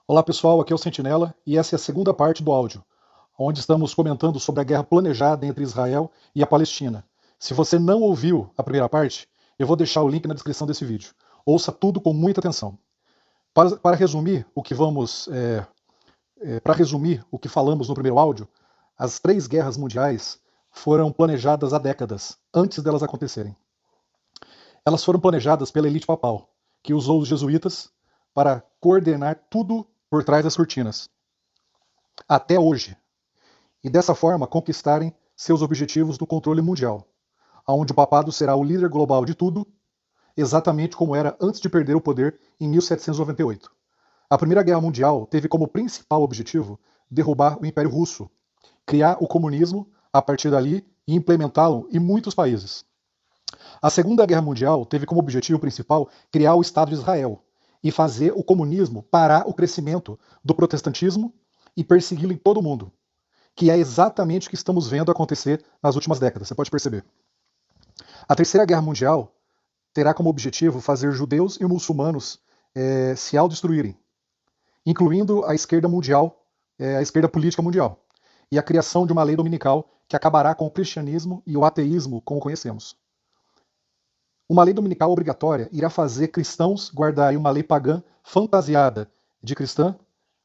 Olá pessoal, aqui é o Sentinela e essa é a segunda parte do áudio, onde estamos comentando sobre a guerra planejada entre Israel e a Palestina. Se você não ouviu a primeira parte, eu vou deixar o link na descrição desse vídeo. Ouça tudo com muita atenção. Para resumir o que para resumir o que falamos no primeiro áudio, as três guerras mundiais foram planejadas há décadas, antes delas acontecerem. Elas foram planejadas pela elite papal, que usou os jesuítas para coordenar tudo por trás das cortinas, até hoje, e dessa forma conquistarem seus objetivos do controle mundial, onde o papado será o líder global de tudo, exatamente como era antes de perder o poder em 1798. A Primeira Guerra Mundial teve como principal objetivo derrubar o Império Russo, criar o comunismo a partir dali e implementá-lo em muitos países. A Segunda Guerra Mundial teve como objetivo principal criar o Estado de Israel e fazer o comunismo parar o crescimento do protestantismo e persegui-lo em todo o mundo, que é exatamente o que estamos vendo acontecer nas últimas décadas, você pode perceber. A Terceira Guerra Mundial terá como objetivo fazer judeus e muçulmanos se autodestruírem, incluindo a esquerda mundial, a esquerda política mundial, e a criação de uma lei dominical que acabará com o cristianismo e o ateísmo como conhecemos. Uma lei dominical obrigatória irá fazer cristãos guardarem uma lei pagã fantasiada de cristã,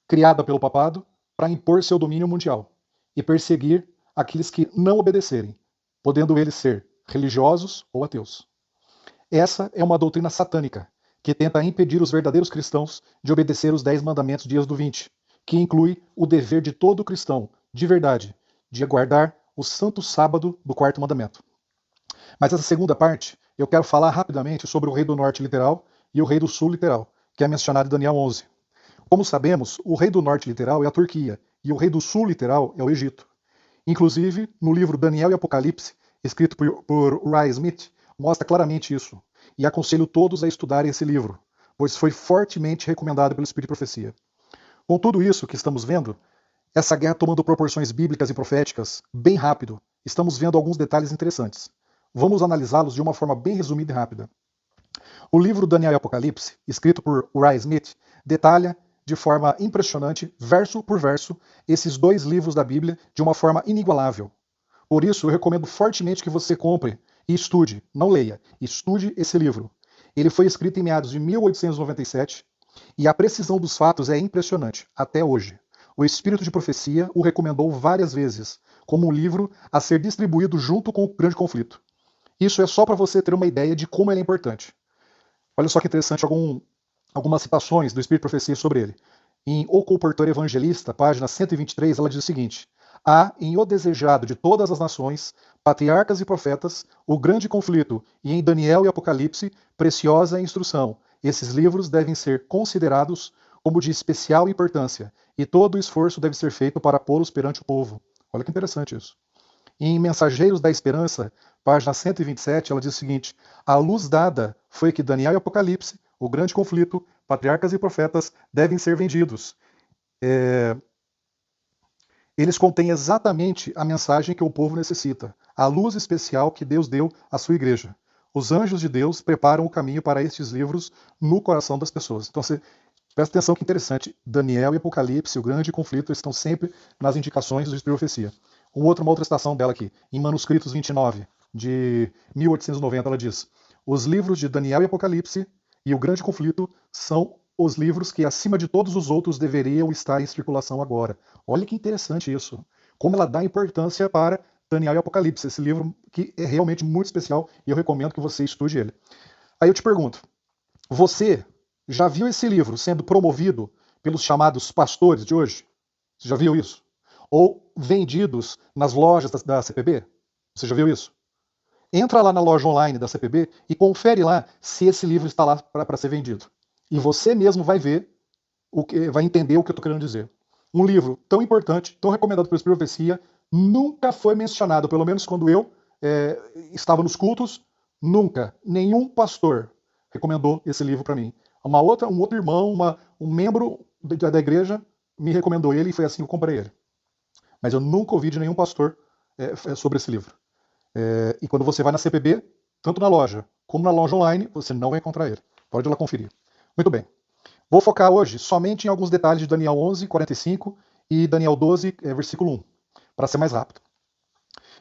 criada pelo papado, para impor seu domínio mundial e perseguir aqueles que não obedecerem, podendo eles ser religiosos ou ateus. Essa é uma doutrina satânica que tenta impedir os verdadeiros cristãos de obedecer os 10 mandamentos de Êxodo 20, que inclui o dever de todo cristão, de verdade, de guardar o santo sábado do quarto mandamento. Mas essa segunda parte, eu quero falar rapidamente sobre o rei do norte literal e o rei do sul literal, que é mencionado em Daniel 11. Como sabemos, o rei do norte literal é a Turquia e o rei do sul literal é o Egito. Inclusive, no livro Daniel e Apocalipse, escrito por Uriah Smith, mostra claramente isso. E aconselho todos a estudarem esse livro, pois foi fortemente recomendado pelo Espírito de Profecia. Com tudo isso que estamos vendo, essa guerra tomando proporções bíblicas e proféticas bem rápido, estamos vendo alguns detalhes interessantes. Vamos analisá-los de uma forma bem resumida e rápida. O livro Daniel e Apocalipse, escrito por Uriah Smith, detalha de forma impressionante, verso por verso, esses dois livros da Bíblia de uma forma inigualável. Por isso, eu recomendo fortemente que você compre e estude, não leia, estude esse livro. Ele foi escrito em meados de 1897 e a precisão dos fatos é impressionante, até hoje. O Espírito de Profecia o recomendou várias vezes, como um livro a ser distribuído junto com o Grande Conflito. Isso é só para você ter uma ideia de como ele é importante. Olha só que interessante algumas citações do Espírito de Profecia sobre ele. Em O Colportor Evangelista, página 123, ela diz o seguinte: há em O Desejado de Todas as Nações, Patriarcas e Profetas, o grande conflito, e em Daniel e Apocalipse, preciosa instrução. Esses livros devem ser considerados como de especial importância, e todo o esforço deve ser feito para pô-los perante o povo. Olha que interessante isso. Em Mensageiros da Esperança, página 127, ela diz o seguinte: a luz dada foi que Daniel e Apocalipse, o grande conflito, patriarcas e profetas devem ser vendidos. Eles contêm exatamente a mensagem que o povo necessita, a luz especial que Deus deu à sua igreja. Os anjos de Deus preparam o caminho para estes livros no coração das pessoas. Então, você presta atenção que interessante. Daniel e Apocalipse, o grande conflito, estão sempre nas indicações do Espírito de Profecia. Uma outra citação dela aqui, em Manuscritos 29, de 1890, ela diz: os livros de Daniel e Apocalipse e o grande conflito são os livros que, acima de todos os outros, deveriam estar em circulação agora. Olha que interessante isso. Como ela dá importância para Daniel e Apocalipse, esse livro que é realmente muito especial e eu recomendo que você estude ele. Aí eu te pergunto, você já viu esse livro sendo promovido pelos chamados pastores de hoje? Você já viu isso? Ou vendidos nas lojas da CPB? Você já viu isso? Entra lá na loja online da CPB e confere lá se esse livro está lá para ser vendido. E você mesmo vai ver, vai entender o que eu estou querendo dizer. Um livro tão importante, tão recomendado pelo Espírito de Profecia, nunca foi mencionado, pelo menos quando eu estava nos cultos, nunca, nenhum pastor recomendou esse livro para mim. Um outro irmão, um membro da igreja me recomendou ele e foi assim que eu comprei ele. Mas eu nunca ouvi de nenhum pastor sobre esse livro. E quando você vai na CPB, tanto na loja como na loja online, você não vai encontrar ele. Pode ir lá conferir. Muito bem. Vou focar hoje somente em alguns detalhes de Daniel 11, 45 e Daniel 12, versículo 1, para ser mais rápido.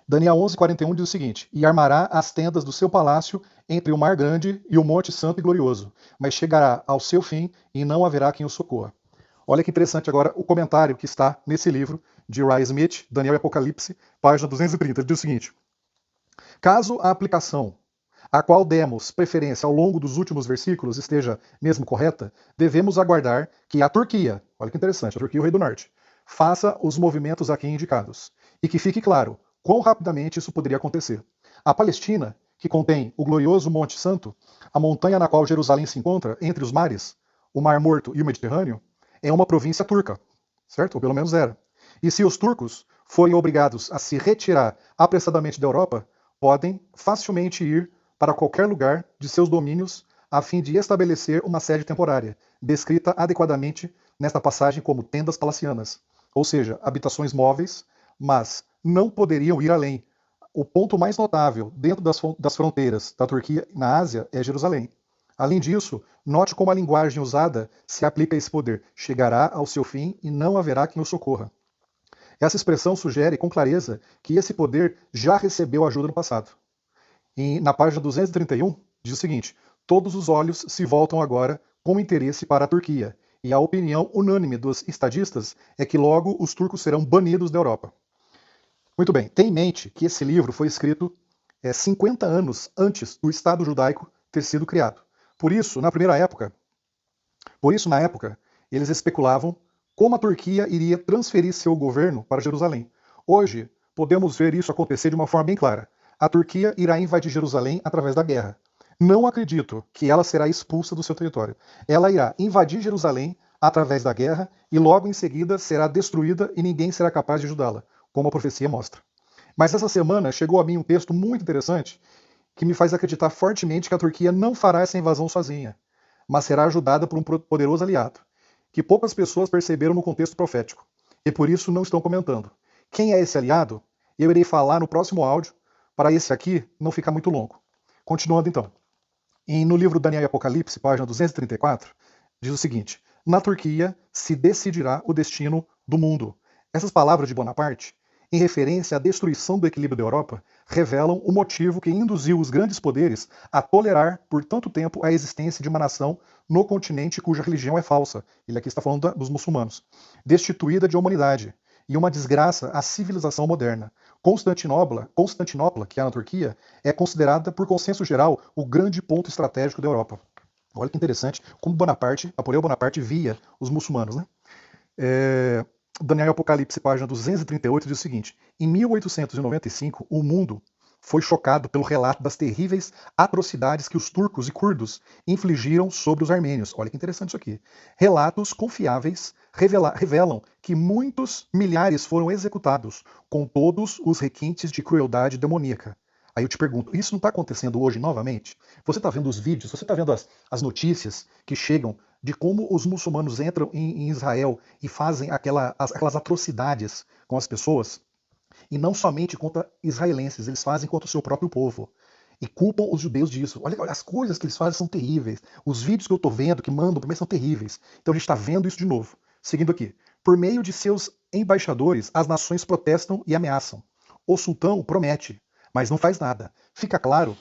Daniel 11, 41 diz o seguinte: E armará as tendas do seu palácio entre o mar grande e o monte santo e glorioso, mas chegará ao seu fim e não haverá quem o socorra. Olha que interessante agora o comentário que está nesse livro de Ray Smith, Daniel e Apocalipse, página 230. Ele diz o seguinte: Caso a aplicação a qual demos preferência ao longo dos últimos versículos esteja mesmo correta, devemos aguardar que a Turquia, olha que interessante, a Turquia, o rei do norte, faça os movimentos aqui indicados. E que fique claro quão rapidamente isso poderia acontecer. A Palestina, que contém o glorioso Monte Santo, a montanha na qual Jerusalém se encontra, entre os mares, o Mar Morto e o Mediterrâneo, é uma província turca, certo? Ou pelo menos era. E se os turcos forem obrigados a se retirar apressadamente da Europa, podem facilmente ir para qualquer lugar de seus domínios a fim de estabelecer uma sede temporária, descrita adequadamente nesta passagem como tendas palacianas, ou seja, habitações móveis, mas não poderiam ir além. O ponto mais notável dentro das fronteiras da Turquia e na Ásia é Jerusalém. Além disso, note como a linguagem usada se aplica a esse poder. Chegará ao seu fim e não haverá quem o socorra. Essa expressão sugere com clareza que esse poder já recebeu ajuda no passado. E na página 231 diz o seguinte: todos os olhos se voltam agora com interesse para a Turquia, e a opinião unânime dos estadistas é que logo os turcos serão banidos da Europa. Muito bem, tenha em mente que esse livro foi escrito 50 anos antes do Estado judaico ter sido criado. Por isso, na época, eles especulavam como a Turquia iria transferir seu governo para Jerusalém. Hoje, podemos ver isso acontecer de uma forma bem clara. A Turquia irá invadir Jerusalém através da guerra. Não acredito que ela será expulsa do seu território. Ela irá invadir Jerusalém através da guerra e logo em seguida será destruída e ninguém será capaz de ajudá-la, como a profecia mostra. Mas essa semana chegou a mim um texto muito interessante que me faz acreditar fortemente que a Turquia não fará essa invasão sozinha, mas será ajudada por um poderoso aliado, que poucas pessoas perceberam no contexto profético, e por isso não estão comentando. Quem é esse aliado? Eu irei falar no próximo áudio, para esse aqui não ficar muito longo. Continuando então. No livro Daniel e Apocalipse, página 234, diz o seguinte: Na Turquia se decidirá o destino do mundo. Essas palavras de Bonaparte, em referência à destruição do equilíbrio da Europa, revelam o motivo que induziu os grandes poderes a tolerar por tanto tempo a existência de uma nação no continente cuja religião é falsa. Ele aqui está falando dos muçulmanos. Destituída de humanidade e uma desgraça à civilização moderna. Constantinopla, que é na Turquia, é considerada, por consenso geral, o grande ponto estratégico da Europa. Olha que interessante como Napoleão Bonaparte via os muçulmanos, né? Daniel Apocalipse, página 238, diz o seguinte: Em 1895, o mundo foi chocado pelo relato das terríveis atrocidades que os turcos e curdos infligiram sobre os armênios. Olha que interessante isso aqui. Relatos confiáveis revelam que muitos milhares foram executados, com todos os requintes de crueldade demoníaca. Aí eu te pergunto, isso não está acontecendo hoje novamente? Você está vendo os vídeos, você está vendo as notícias que chegam de como os muçulmanos entram em Israel e fazem aquelas atrocidades com as pessoas? E não somente contra israelenses, eles fazem contra o seu próprio povo. E culpam os judeus disso. Olha, as coisas que eles fazem são terríveis. Os vídeos que eu estou vendo, que mandam para mim, são terríveis. Então a gente está vendo isso de novo. Seguindo aqui. Por meio de seus embaixadores, as nações protestam e ameaçam. O sultão promete, mas não faz nada. Fica claro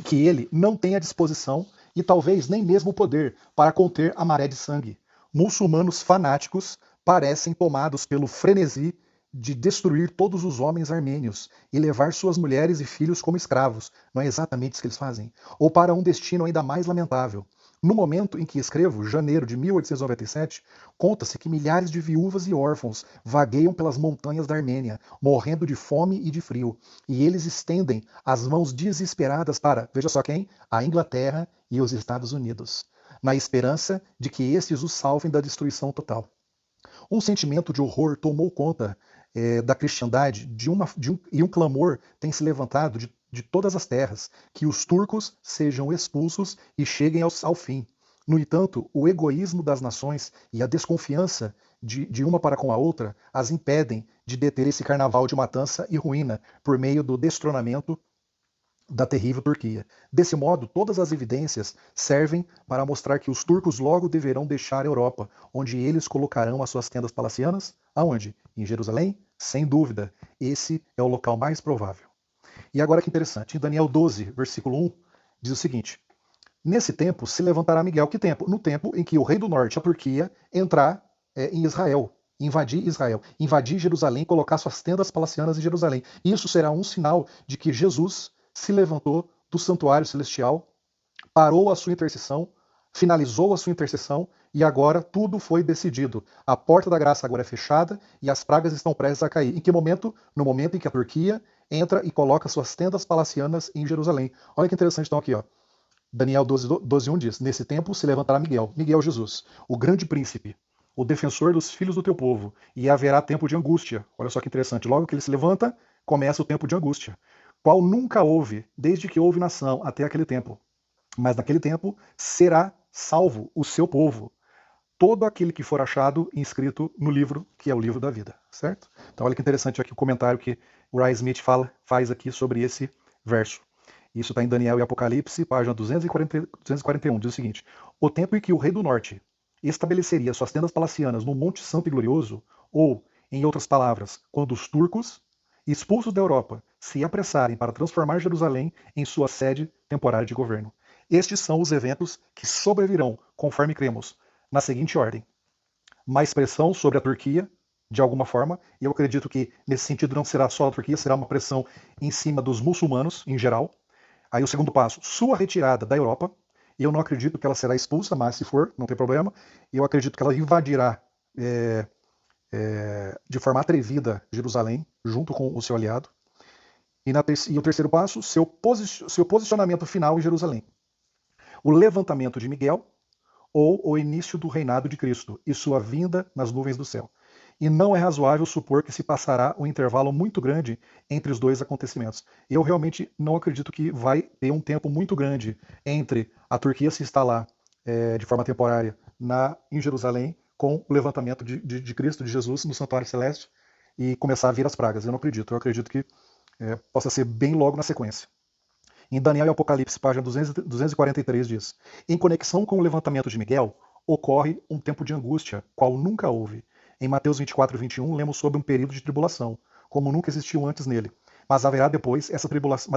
que ele não tem a disposição e talvez nem mesmo o poder para conter a maré de sangue. Muçulmanos fanáticos parecem tomados pelo frenesi de destruir todos os homens armênios e levar suas mulheres e filhos como escravos. Não é exatamente isso que eles fazem? Ou para um destino ainda mais lamentável. No momento em que escrevo, janeiro de 1897, conta-se que milhares de viúvas e órfãos vagueiam pelas montanhas da Armênia, morrendo de fome e de frio. E eles estendem as mãos desesperadas para, veja só quem? A Inglaterra e os Estados Unidos, na esperança de que esses os salvem da destruição total. Um sentimento de horror tomou conta da cristandade e um clamor tem se levantado de todas as terras, que os turcos sejam expulsos e cheguem ao fim. No entanto, o egoísmo das nações e a desconfiança de uma para com a outra as impedem de deter esse carnaval de matança e ruína por meio do destronamento da terrível Turquia. Desse modo, todas as evidências servem para mostrar que os turcos logo deverão deixar a Europa, onde eles colocarão as suas tendas palacianas. Aonde? Em Jerusalém? Sem dúvida. Esse é o local mais provável. E agora que interessante, em Daniel 12, versículo 1, diz o seguinte: nesse tempo se levantará Miguel. Que tempo? No tempo em que o rei do norte, a Turquia, entrar em Israel, invadir Jerusalém, colocar suas tendas palacianas em Jerusalém. Isso será um sinal de que Jesus se levantou do santuário celestial, parou a sua intercessão, finalizou a sua intercessão e agora tudo foi decidido. A porta da graça agora é fechada e as pragas estão prestes a cair. Em que momento? No momento em que a Turquia entra e coloca suas tendas palacianas em Jerusalém. Olha que interessante então aqui, ó. Daniel 12:1 diz: nesse tempo se levantará Miguel, Miguel Jesus, o grande príncipe, o defensor dos filhos do teu povo, e haverá tempo de angústia. Olha só que interessante. Logo que ele se levanta, começa o tempo de angústia, qual nunca houve, desde que houve nação até aquele tempo. Mas naquele tempo será salvo o seu povo, todo aquele que for achado inscrito no livro, que é o livro da vida, certo? Então olha que interessante aqui o comentário que o Ray Smith faz aqui sobre esse verso. Isso está em Daniel e Apocalipse, página 241, diz o seguinte: o tempo em que o rei do norte estabeleceria suas tendas palacianas no Monte Santo e Glorioso, ou, em outras palavras, quando os turcos, expulsos da Europa, se apressarem para transformar Jerusalém em sua sede temporária de governo. Estes são os eventos que sobrevirão, conforme cremos, na seguinte ordem: mais pressão sobre a Turquia, de alguma forma, e eu acredito que nesse sentido não será só a Turquia, será uma pressão em cima dos muçulmanos em geral. Aí o segundo passo, sua retirada da Europa. Eu não acredito que ela será expulsa, mas se for, não tem problema. Eu acredito que ela invadirá de forma atrevida Jerusalém, junto com o seu aliado. E o terceiro passo, seu posicionamento final em Jerusalém. O levantamento de Miguel, ou o início do reinado de Cristo e sua vinda nas nuvens do céu. E não é razoável supor que se passará um intervalo muito grande entre os dois acontecimentos. Eu realmente não acredito que vai ter um tempo muito grande entre a Turquia se instalar de forma temporária em Jerusalém com o levantamento de Cristo, de Jesus, no santuário celeste e começar a vir as pragas. Eu não acredito. Eu acredito que possa ser bem logo na sequência. Em Daniel e Apocalipse, página 243, diz: em conexão com o levantamento de Miguel, ocorre um tempo de angústia, qual nunca houve. Em Mateus 24:21, lemos sobre um período de tribulação, como nunca existiu antes nele. Mas haverá depois essa tribulação.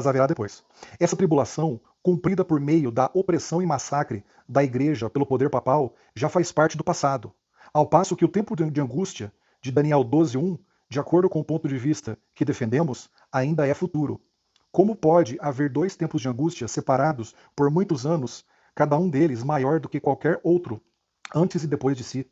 Essa tribulação, cumprida por meio da opressão e massacre da igreja pelo poder papal, já faz parte do passado. Ao passo que o tempo de angústia de Daniel 12:1, de acordo com o ponto de vista que defendemos, ainda é futuro. Como pode haver dois tempos de angústia separados por muitos anos, cada um deles maior do que qualquer outro, antes e depois de si?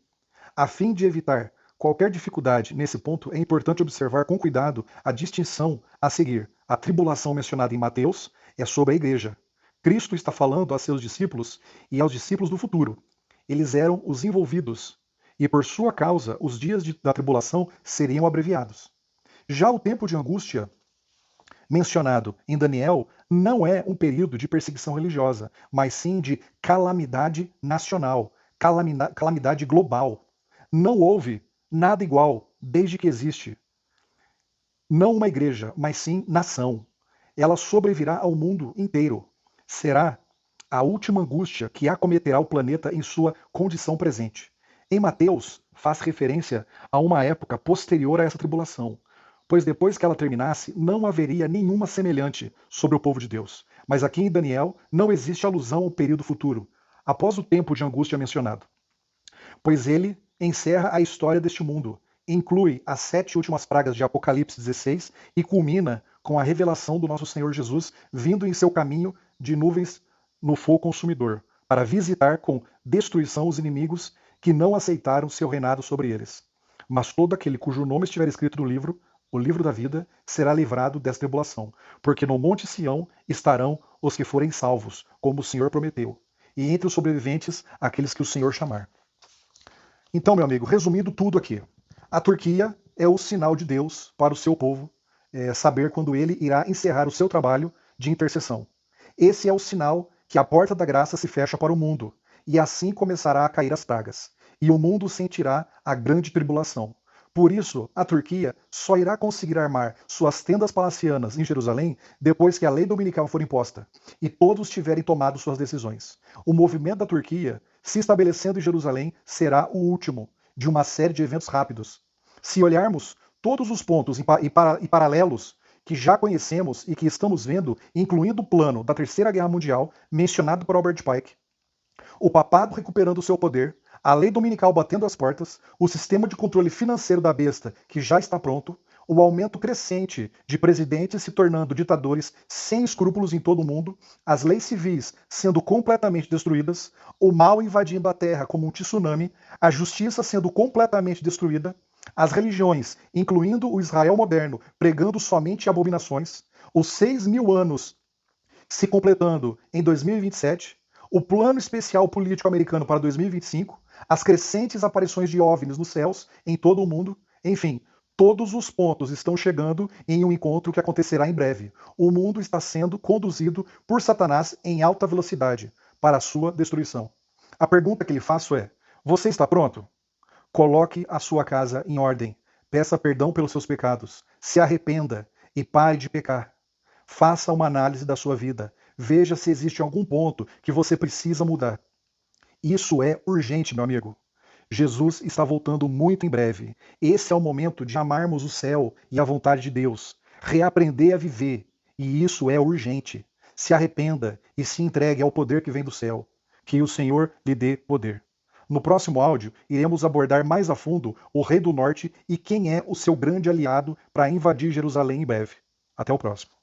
A fim de evitar qualquer dificuldade nesse ponto, é importante observar com cuidado a distinção a seguir. A tribulação mencionada em Mateus é sobre a igreja. Cristo está falando a seus discípulos e aos discípulos do futuro. Eles eram os envolvidos, e por sua causa os dias da tribulação seriam abreviados. Já o tempo de angústia mencionado em Daniel não é um período de perseguição religiosa, mas sim de calamidade nacional, calamidade global. Não houve nada igual desde que existe. Não uma igreja, mas sim nação. Ela sobrevirá ao mundo inteiro. Será a última angústia que acometerá o planeta em sua condição presente. Em Mateus, faz referência a uma época posterior a essa tribulação, pois depois que ela terminasse, não haveria nenhuma semelhante sobre o povo de Deus. Mas aqui em Daniel não existe alusão ao período futuro, após o tempo de angústia mencionado, pois ele encerra a história deste mundo, inclui as 7 últimas pragas de Apocalipse 16 e culmina com a revelação do nosso Senhor Jesus vindo em seu caminho de nuvens no fogo consumidor, para visitar com destruição os inimigos que não aceitaram seu reinado sobre eles. Mas todo aquele cujo nome estiver escrito no livro, o livro da vida, será livrado desta tribulação, porque no monte Sião estarão os que forem salvos, como o Senhor prometeu, e entre os sobreviventes, aqueles que o Senhor chamar. Então, meu amigo, resumindo tudo aqui, a Turquia é o sinal de Deus para o seu povo saber quando ele irá encerrar o seu trabalho de intercessão. Esse é o sinal que a porta da graça se fecha para o mundo, e assim começará a cair as pragas, e o mundo sentirá a grande tribulação. Por isso, a Turquia só irá conseguir armar suas tendas palacianas em Jerusalém depois que a lei dominical for imposta e todos tiverem tomado suas decisões. O movimento da Turquia, se estabelecendo em Jerusalém, será o último de uma série de eventos rápidos. Se olharmos todos os pontos e paralelos que já conhecemos e que estamos vendo, incluindo o plano da Terceira Guerra Mundial, mencionado por Albert Pike, o papado recuperando seu poder, a lei dominical batendo as portas, o sistema de controle financeiro da besta que já está pronto, o aumento crescente de presidentes se tornando ditadores sem escrúpulos em todo o mundo, as leis civis sendo completamente destruídas, o mal invadindo a terra como um tsunami, a justiça sendo completamente destruída, as religiões, incluindo o Israel moderno, pregando somente abominações, os 6.000 anos se completando em 2027, o plano especial político americano para 2025, as crescentes aparições de OVNIs nos céus em todo o mundo, enfim, todos os pontos estão chegando em um encontro que acontecerá em breve. O mundo está sendo conduzido por Satanás em alta velocidade para a sua destruição. A pergunta que lhe faço é: você está pronto? Coloque a sua casa em ordem. Peça perdão pelos seus pecados. Se arrependa e pare de pecar. Faça uma análise da sua vida. Veja se existe algum ponto que você precisa mudar. Isso é urgente, meu amigo. Jesus está voltando muito em breve. Esse é o momento de amarmos o céu e a vontade de Deus. Reaprender a viver. E isso é urgente. Se arrependa e se entregue ao poder que vem do céu. Que o Senhor lhe dê poder. No próximo áudio, iremos abordar mais a fundo o Rei do Norte e quem é o seu grande aliado para invadir Jerusalém em breve. Até o próximo.